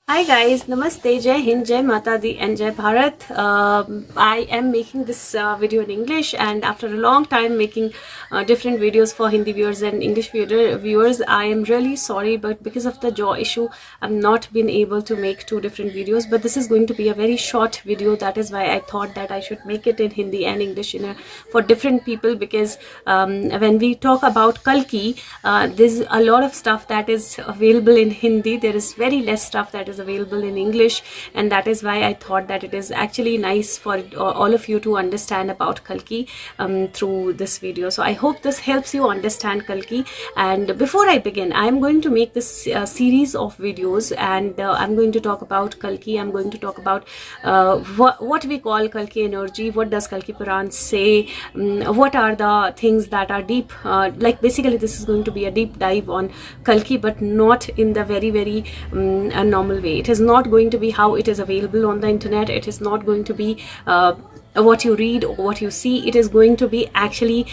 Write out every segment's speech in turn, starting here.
Hi guys, Namaste, Jai Hind, Jai Mata Di and Jai Bharat. I am making this video in English, and after a long time making different videos for Hindi viewers and English viewers, I am really sorry, but because of the jaw issue, I've not been able to make two different videos. But this is going to be a very short video. That is why I thought that I should make it in Hindi and English for different people, because when we talk about Kalki, there's a lot of stuff that is available in Hindi. There is very less stuff that is available in English, and that is why I thought that it is actually nice for all of you to understand about Kalki through this video. So I hope this helps you understand Kalki. And before I begin, I am going to make this series of videos, and I'm going to talk about Kalki. I'm going to talk about what we call Kalki energy, what does Kalki Puran say, what are the things that are deep, like basically this is going to be a deep dive on Kalki, but not in the very a normal way. It is not going to be how it is available on the internet. It is not going to be what you read or what you see. It is going to be actually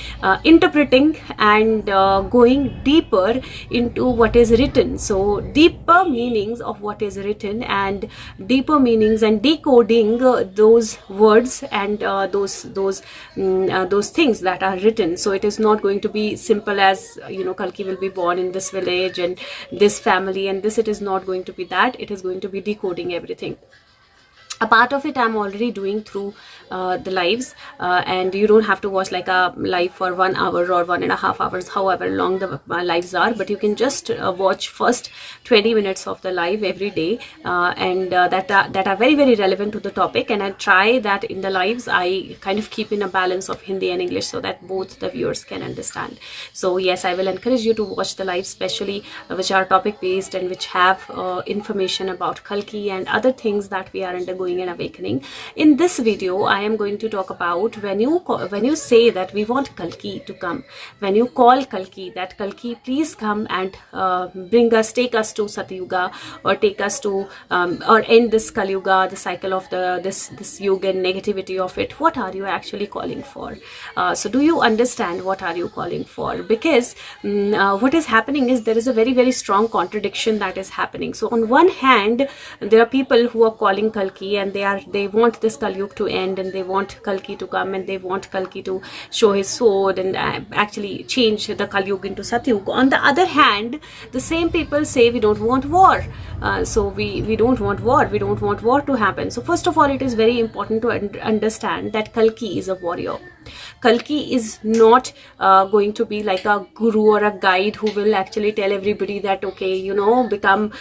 interpreting and going deeper into what is written. So deeper meanings of what is written, and deeper meanings, and decoding those words and those things that are written. So it is not going to be simple as, Kalki will be born in this village and this family and this. It is not going to be that. It is going to be decoding everything. A part of it I'm already doing through the lives, and you don't have to watch like a live for 1 hour or 1.5 hours, however long the lives are, but you can just watch first 20 minutes of the live every day, and that are very relevant to the topic. And I try that in the lives I kind of keep in a balance of Hindi and English so that both the viewers can understand. So yes, I will encourage you to watch the lives, especially which are topic based and which have information about Kalki and other things that we are undergoing and awakening. In this video I am going to talk about when you say that we want Kalki to come, when you call Kalki, that Kalki please come and take us to Satyuga, or take us to or end this Kali Yuga, the cycle of this yuga and negativity of it. What are you actually calling for? So do you understand what are you calling for? Because what is happening is there is a very strong contradiction that is happening. So on one hand there are people who are calling Kalki, and they want this Kali Yuga to end, and they want Kalki to come, and they want Kalki to show his sword and actually change the Kali Yuga into Satyuga. On the other hand, the same people say we don't want war. So we don't want war. We don't want war to happen. So first of all, it is very important to understand that Kalki is a warrior. Kalki is not going to be like a guru or a guide who will actually tell everybody that, okay, become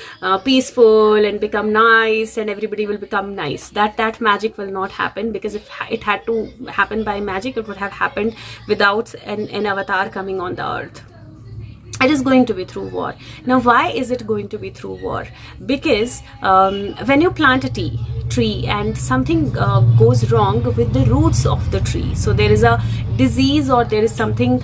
peaceful and become nice and everybody will become nice. That magic will not happen, because if it had to happen by magic, it would have happened without an avatar coming on the earth. It is going to be through war. Now, why is it going to be through war? Because when you plant a tree and something goes wrong with the roots of the tree, so there is a disease or there is something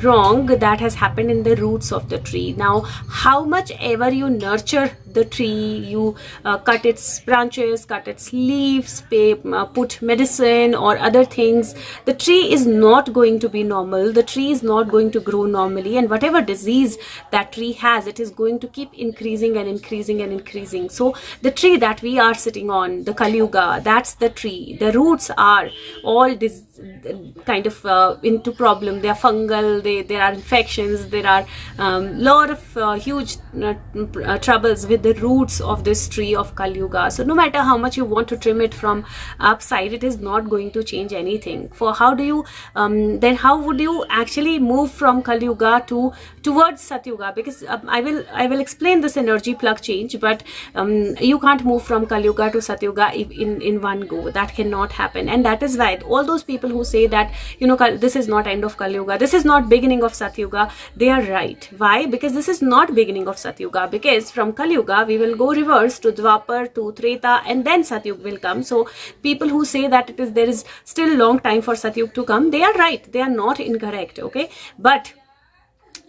wrong that has happened in the roots of the tree. Now, how much ever you nurture the tree, you cut its branches, cut its leaves, put medicine or other things, the tree is not going to be normal. The tree is not going to grow normally, and whatever disease that tree has, it is going to keep increasing and increasing and increasing. So the tree that we are sitting on, the Kali Yuga, that's the tree. The roots are all this kind of into problem. They are fungal, there are infections, there are lot of huge troubles with the roots of this tree of Kali Yuga. So no matter how much you want to trim it from upside, it is not going to change anything. For how do you then how would you actually move from Kali Yuga towards Satyuga? Because I will explain this energy plug change, but you can't move from Kali Yuga to Satyuga in one go. That cannot happen. And that is why all those people who say that this is not end of Kali Yuga, this is not beginning of Satyuga, they are right. Why? Because this is not beginning of Satyuga, because from Kali Yuga we will go reverse to Dwapar, to Treta, and then Satyuga will come. So people who say that there is still long time for Satyuga to come, they are right. They are not incorrect. Okay, but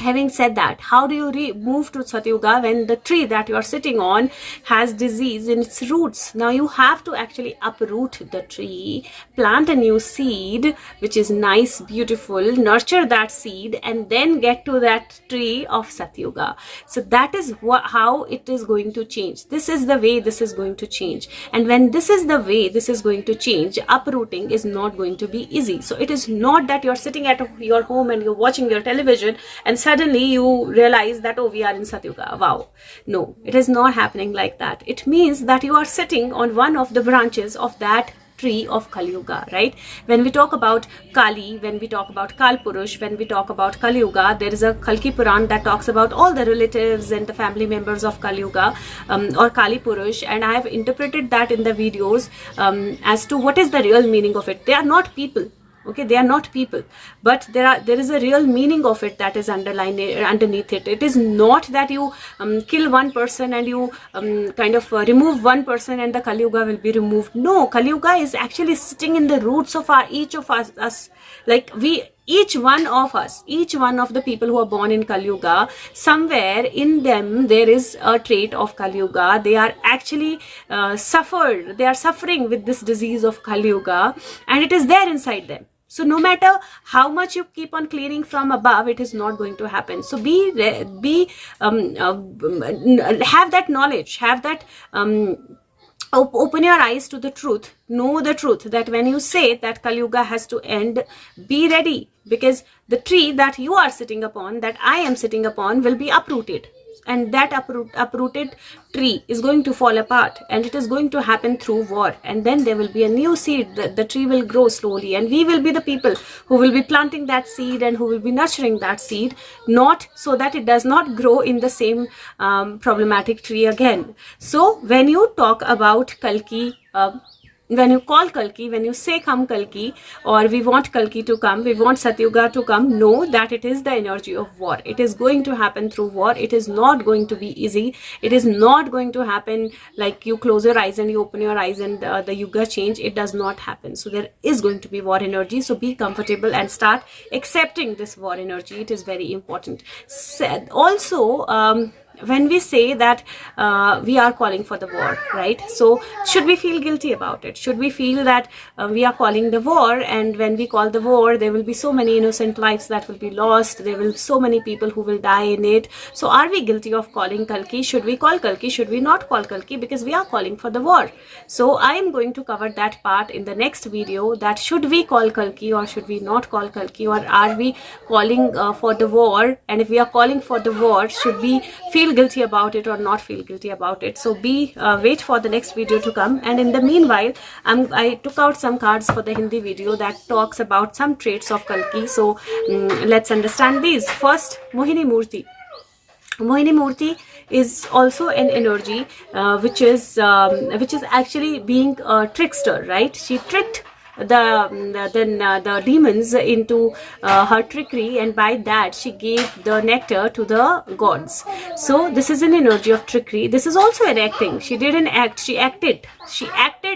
Having said that, how do you move to Satyuga when the tree that you are sitting on has disease in its roots? Now you have to actually uproot the tree, plant a new seed, which is nice, beautiful, nurture that seed, and then get to that tree of Satyuga. So that is how it is going to change. This is the way this is going to change. And when this is the way this is going to change, uprooting is not going to be easy. So it is not that you're sitting at your home and you're watching your television and suddenly you realize that, oh, we are in Satyuga. Wow. No, it is not happening like that. It means that you are sitting on one of the branches of that tree of Kali Yuga, right? When we talk about Kali, when we talk about Kalpurush, when we talk about Kali Yuga, there is a Kalki Puran that talks about all the relatives and the family members of Kali Yuga or Kali Purush, and I have interpreted that in the videos as to what is the real meaning of it. They are not people. Okay, they are not people, but there is a real meaning of it that is underneath it. It is not that you kill one person and you kind of remove one person and the Kali Yuga will be removed. No, Kali Yuga is actually sitting in the roots of each of us. Like each one of us, each one of the people who are born in Kali Yuga, somewhere in them there is a trait of Kali Yuga. They are actually they are suffering with this disease of Kali Yuga, and it is there inside them. So no matter how much you keep on cleaning from above, it is not going to happen. So have that knowledge, have that open your eyes to the truth, know the truth, that when you say that Kali Yuga has to end, be ready, because the tree that you are sitting upon, that I am sitting upon, will be uprooted. And that uprooted tree is going to fall apart, and it is going to happen through war. And then there will be a new seed. The tree will grow slowly, and we will be the people who will be planting that seed and who will be nurturing that seed, not so that it does not grow in the same problematic tree again. So when you talk about Kalki, when you call Kalki, when you say come Kalki, or we want Kalki to come, we want Satyuga to come, know that it is the energy of war. It is going to happen through war. It is not going to be easy. It is not going to happen like you close your eyes and you open your eyes and the Yuga change. It does not happen. So there is going to be war energy. So be comfortable and start accepting this war energy. It is very important. Also, when we say that we are calling for the war, right? So should we feel guilty about it? Should we feel that we are calling the war, and when we call the war, there will be so many innocent lives that will be lost, there will be so many people who will die in it? So are we guilty of calling Kalki? Should we call Kalki? Should we not call Kalki? Because we are calling for the war. So I am going to cover that part in the next video, that should we call Kalki or should we not call Kalki, or are we calling for the war? And if we are calling for the war, should we feel guilty about it or not feel guilty about it? So wait for the next video to come. And in the meanwhile, I took out some cards for the Hindi video that talks about some traits of Kalki. So let's understand these. First, Mohini Murti. Mohini Murti is also an energy which is actually being a trickster, right? She tricked the demons into her trickery, and by that she gave the nectar to the gods. So this is an energy of trickery. This is also an acting. She did an act. She acted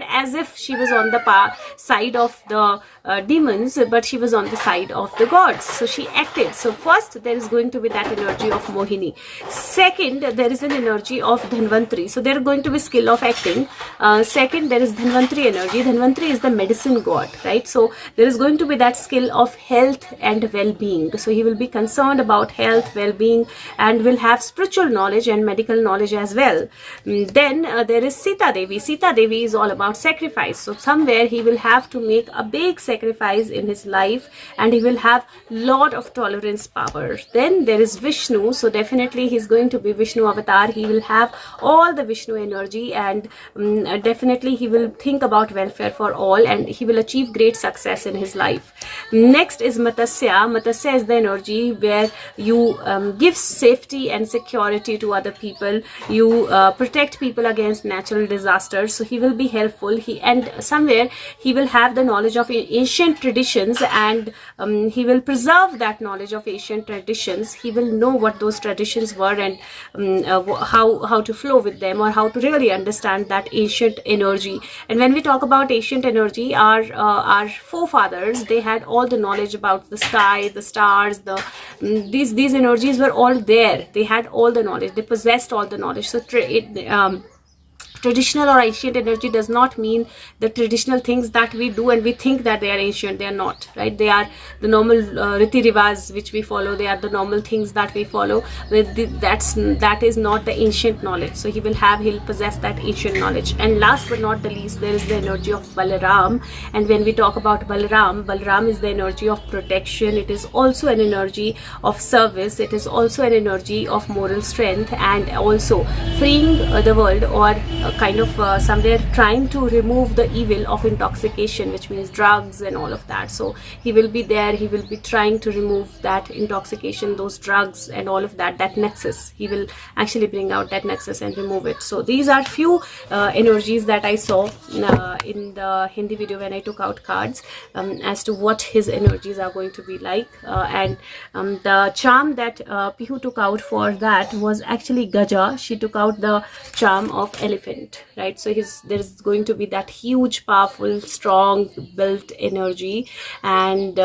as if she was on the side of the demons, but she was on the side of the gods. So she acted. So first, there is going to be that energy of Mohini. Second, there is an energy of Dhanvantri. So there are going to be skill of acting. Second, there is Dhanvantri energy. Dhanvantri is the medicine god, right? So there is going to be that skill of health and well-being. So he will be concerned about health, well-being, and will have spiritual knowledge and medical knowledge as well. Then there is Sita Devi. Sita Devi is all about sacrifice. So somewhere he will have to make a big sacrifice in his life, and he will have lot of tolerance power. Then there is Vishnu. So definitely he's going to be Vishnu avatar. He will have all the Vishnu energy, and definitely he will think about welfare for all, and he will achieve great success in his life. Next is Matsya. Matsya is the energy where you give safety and security to other people. You protect people against natural disasters. So he will be helpful. And somewhere he will have the knowledge of ancient traditions, and he will preserve that knowledge of ancient traditions. He will know what those traditions were, and how to flow with them, or how to really understand that ancient energy. And when we talk about ancient energy, our our forefathers, they had all the knowledge about the sky, the stars, these energies were all there. They had all the knowledge, they possessed all the knowledge. So traditional or ancient energy does not mean the traditional things that we do and we think that they are ancient. They are not, right? They are the normal riti rivas which we follow. They are the normal things that we follow. That is not the ancient knowledge. So he'll possess that ancient knowledge. And last but not the least, there is the energy of Balaram. And when we talk about Balaram is the energy of protection. It is also an energy of service. It is also an energy of moral strength, and also freeing the world, or kind of somewhere trying to remove the evil of intoxication, which means drugs and all of that. So he will be there, he will be trying to remove that intoxication, those drugs and all of that nexus. He will actually bring out that nexus and remove it. So these are few energies that I saw in the Hindi video when I took out cards as to what his energies are going to be like. And the charm that Pihu took out for that was actually Gaja. She took out the charm of elephant, right? So there is going to be that huge, powerful, strong built energy, and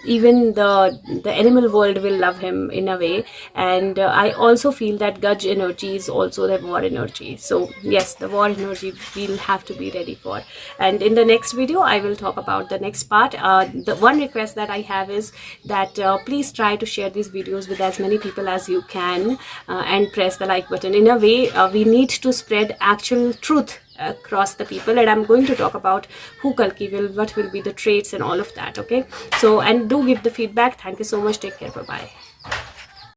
even the animal world will love him in a way. And I also feel that Gaj energy is also the war energy. So yes, the war energy we'll have to be ready for. And in the next video I will talk about the next part. The one request that I have is that please try to share these videos with as many people as you can, and press the like button. In a way, we need to spread actual truth across the people, and I'm going to talk about who Kalki will, what will be the traits and all of that. Okay, so, and do give the feedback. Thank you so much. Take care. Bye bye.